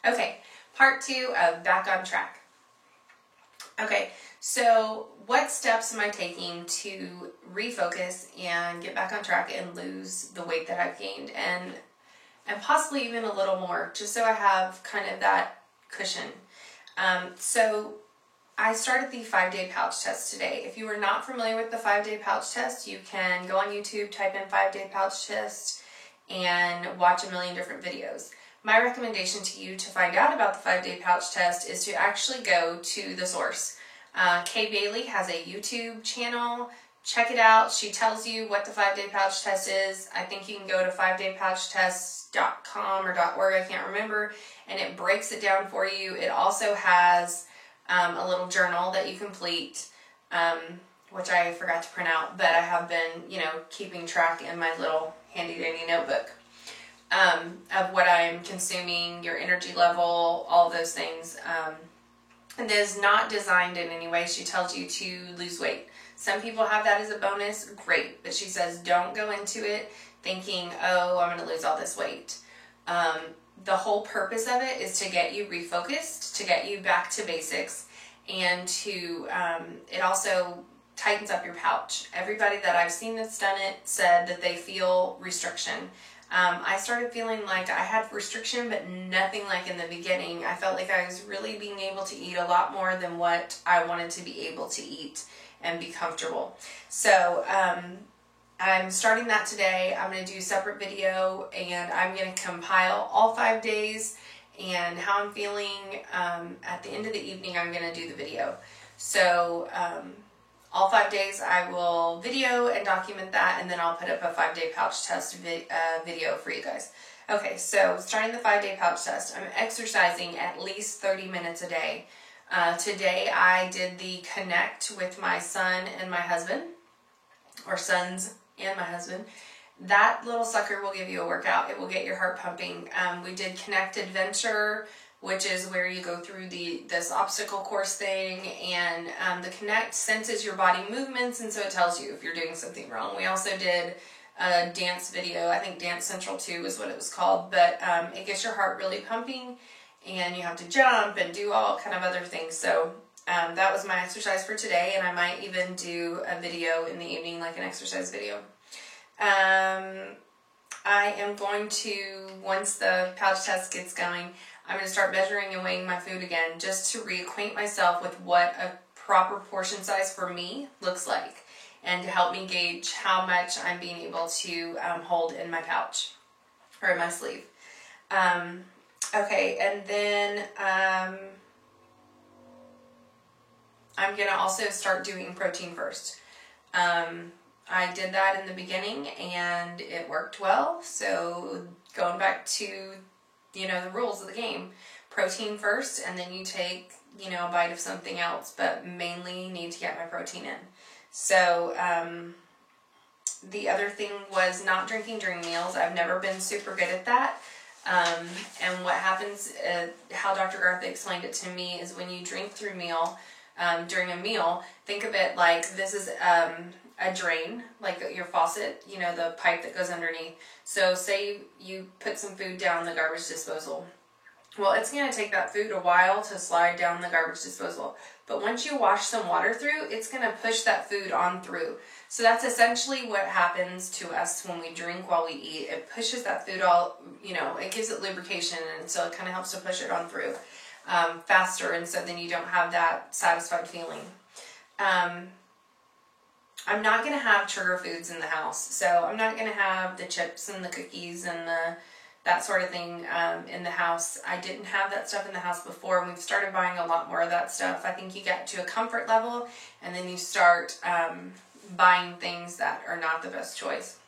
Okay, part 2 of Back on Track. Okay, so what steps am I taking to refocus and get back on track and lose the weight that I've gained, and possibly even a little more, just so I have kind of that cushion. So I started the 5-day pouch test today. If you are not familiar with the 5-day pouch test, you can go on YouTube, type in 5-day pouch test, and watch a million different videos. My recommendation to you to find out about the 5-day pouch test is to actually go to the source. Kay Bailey has a YouTube channel. Check it out. She tells you what the 5-day pouch test is. I think you can go to 5daypouchtest.com or .org, I can't remember, and it breaks it down for you. It also has a little journal that you complete, which I forgot to print out, but I have been, keeping track in my little handy-dandy notebook of what I'm consuming, your energy level, all those things. And it is not designed in any way. She tells you to lose weight. Some people have that as a bonus, great, but she says don't go into it thinking, oh, I'm going to lose all this weight. The whole purpose of it is to get you refocused, to get you back to basics, and to, it also tightens up your pouch. Everybody that I've seen that's done it said that they feel restriction. I started feeling like I had restriction, but nothing like in the beginning. I felt like I was really being able to eat a lot more than what I wanted to be able to eat and be comfortable. So I'm starting that today. I'm going to do a separate video, and I'm going to compile all 5 days and how I'm feeling. At the end of the evening, I'm going to do the video. So all 5 days I will video and document that, and then I'll put up a 5-day pouch test video for you guys. Okay, so starting the 5-day pouch test, I'm exercising at least 30 minutes a day. Today I did the connect with my son and my husband, or sons and my husband. That little sucker will give you a workout. It will get your heart pumping. We did Connect Adventure, which is where you go through this obstacle course thing, and the Connect senses your body movements, and so it tells you if you're doing something wrong. We also did a dance video. I think Dance Central 2 is what it was called, but it gets your heart really pumping, and you have to jump and do all kind of other things. So that was my exercise for today, and I might even do a video in the evening, like an exercise video. I am going to, once the pouch test gets going, I'm going to start measuring and weighing my food again, just to reacquaint myself with what a proper portion size for me looks like, and to help me gauge how much I'm being able to hold in my pouch, or in my sleeve. Okay, and then I'm going to also start doing protein first. I did that in the beginning, and it worked well, so going back to the rules of the game. Protein first, and then you take, a bite of something else, but mainly need to get my protein in. So, the other thing was not drinking during meals. I've never been super good at that. And what happens, how Dr. Gartha explained it to me, is when you drink through during a meal, think of it like this is, a drain, like your faucet, the pipe that goes underneath. So say you put some food down the garbage disposal. Well, it's going to take that food a while to slide down the garbage disposal. But once you wash some water through, it's going to push that food on through. So that's essentially what happens to us when we drink while we eat. It pushes that food all, it gives it lubrication, and so it kind of helps to push it on through faster, and so then you don't have that satisfied feeling. I'm not going to have sugar foods in the house, so I'm not going to have the chips and the cookies and that sort of thing in the house. I didn't have that stuff in the house before, and we've started buying a lot more of that stuff. I think you get to a comfort level, and then you start buying things that are not the best choice.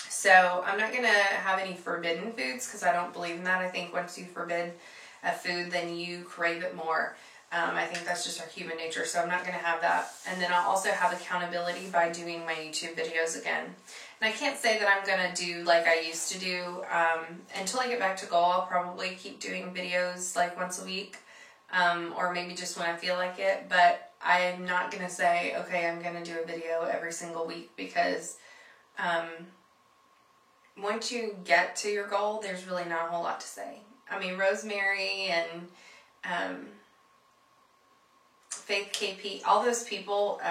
So I'm not going to have any forbidden foods, because I don't believe in that. I think once you forbid a food, then you crave it more. I think that's just our human nature, so I'm not going to have that. And then I'll also have accountability by doing my YouTube videos again. And I can't say that I'm going to do like I used to do. Until I get back to goal, I'll probably keep doing videos like once a week, or maybe just when I feel like it. But I'm not going to say, okay, I'm going to do a video every single week, because once you get to your goal, there's really not a whole lot to say. Rosemary and Faith KP, all those people,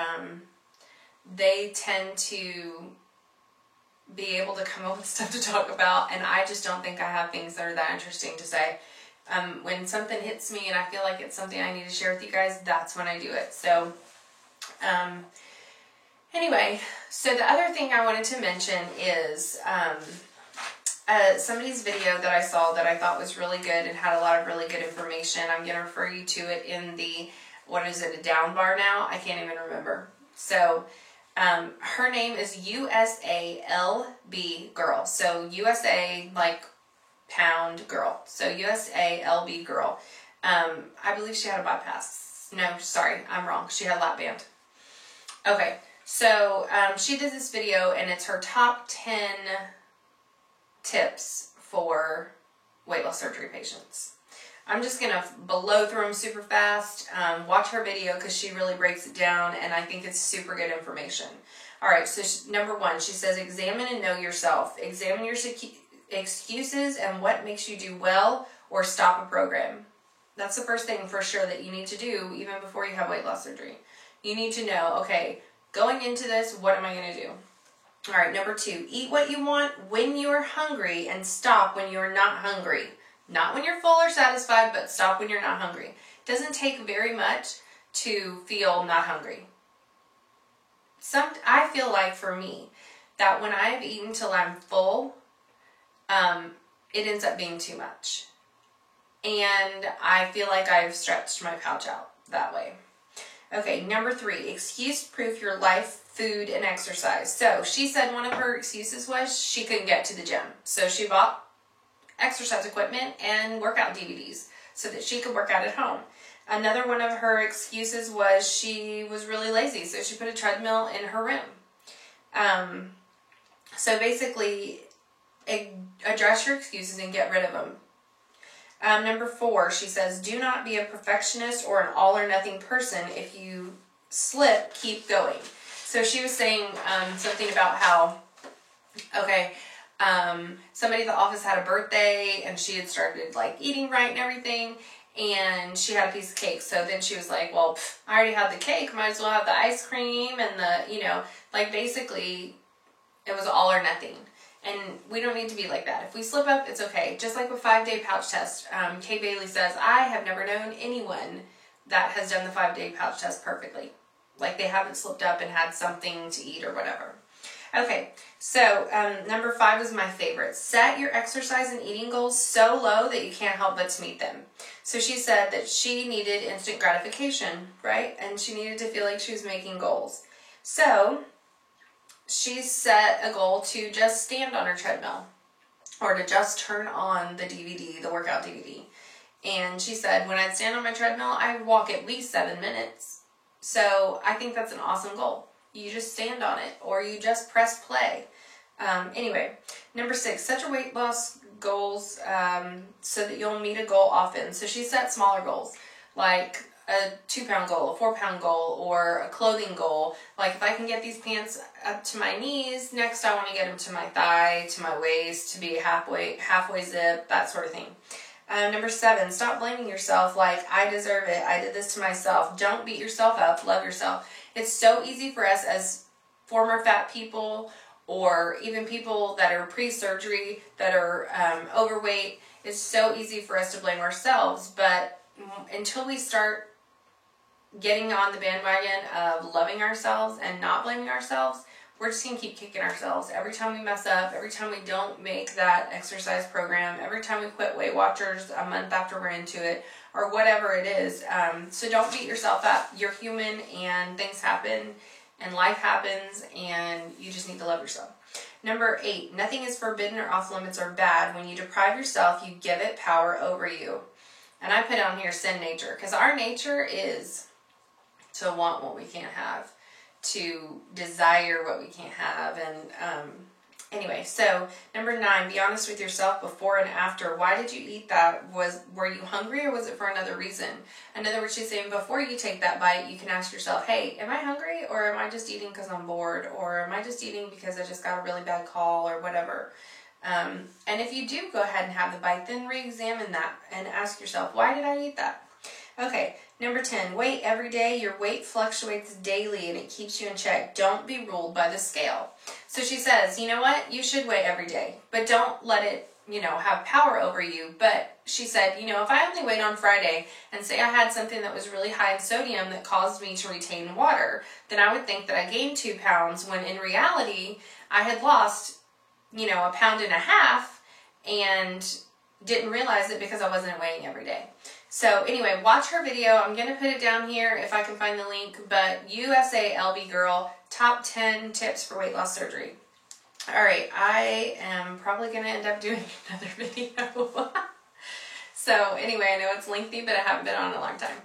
they tend to be able to come up with stuff to talk about, and I just don't think I have things that are that interesting to say. When something hits me and I feel like it's something I need to share with you guys, that's when I do it. So, anyway, so the other thing I wanted to mention is somebody's video that I saw that I thought was really good and had a lot of really good information. I'm going to refer you to it in the, what is it, a down bar now? I can't even remember. So, her name is USALB Girl. So, USA, like, pound girl. So, USALB Girl. I believe she had a bypass. No, sorry, I'm wrong. She had a lap band. Okay, so, she did this video, and it's her top 10 tips for weight loss surgery patients. I'm just going to blow through them super fast. Watch her video because she really breaks it down, and I think it's super good information. All right, so number 1, she says, examine and know yourself. Examine your excuses and what makes you do well or stop a program. That's the first thing for sure that you need to do even before you have weight loss surgery. You need to know, okay, going into this, what am I going to do? All right, number 2, eat what you want when you are hungry and stop when you are not hungry. Not when you're full or satisfied, but stop when you're not hungry. It doesn't take very much to feel not hungry. I feel like for me, that when I've eaten till I'm full, it ends up being too much. And I feel like I've stretched my pouch out that way. Okay, number 3, excuse-proof your life, food, and exercise. So she said one of her excuses was she couldn't get to the gym. So she bought exercise equipment and workout DVDs so that she could work out at home. Another one of her excuses was she was really lazy, so she put a treadmill in her room. So basically, address your excuses and get rid of them. Number 4, she says, do not be a perfectionist or an all-or-nothing person. If you slip, keep going. So she was saying something about how, okay, somebody at the office had a birthday and she had started like eating right and everything, and she had a piece of cake. So then she was like, well, I already had the cake, might as well have the ice cream and the, like basically it was all or nothing. And we don't need to be like that. If we slip up, it's okay. Just like with 5-day pouch test, Kay Bailey says, I have never known anyone that has done the 5-day pouch test perfectly. Like they haven't slipped up and had something to eat or whatever. Okay, so number 5 is my favorite. Set your exercise and eating goals so low that you can't help but to meet them. So she said that she needed instant gratification, right? And she needed to feel like she was making goals. So she set a goal to just stand on her treadmill or to just turn on the DVD, the workout DVD. And she said, when I'd stand on my treadmill, I'd walk at least 7 minutes. So I think that's an awesome goal. You just stand on it or you just press play. Anyway, number 6, set your weight loss goals so that you'll meet a goal often. So she set smaller goals, like a 2-pound goal, a 4-pound goal, or a clothing goal. Like if I can get these pants up to my knees, next I want to get them to my thigh, to my waist, to be halfway zip, that sort of thing. Number 7, stop blaming yourself like, I deserve it, I did this to myself. Don't beat yourself up, love yourself. It's so easy for us as former fat people or even people that are pre-surgery, that are overweight. It's so easy for us to blame ourselves, but until we start getting on the bandwagon of loving ourselves and not blaming ourselves, we're just going to keep kicking ourselves. Every time we mess up, every time we don't make that exercise program, every time we quit Weight Watchers a month after we're into it, or whatever it is. So don't beat yourself up. You're human and things happen and life happens and you just need to love yourself. Number 8, nothing is forbidden or off limits or bad. When you deprive yourself, you give it power over you. And I put on here sin nature, because our nature is to want what we can't have, to desire what we can't have. And anyway, so number 9, be honest with yourself before and after. Why did you eat that? Were you hungry or was it for another reason? In other words, she's saying before you take that bite, you can ask yourself, hey, am I hungry, or am I just eating because I'm bored, or am I just eating because I just got a really bad call or whatever? And if you do go ahead and have the bite, then re-examine that and ask yourself, why did I eat that? Okay, number 10, weight every day. Your weight fluctuates daily and it keeps you in check. Don't be ruled by the scale. So she says, you know what? You should weigh every day, but don't let it, have power over you. But she said, if I only weighed on Friday and say I had something that was really high in sodium that caused me to retain water, then I would think that I gained 2 pounds when in reality I had lost, 1.5 pounds and didn't realize it because I wasn't weighing every day. So anyway, watch her video. I'm going to put it down here if I can find the link, but USA LB Girl, top 10 tips for weight loss surgery. All right, I am probably going to end up doing another video. So anyway, I know it's lengthy, but I haven't been on in a long time.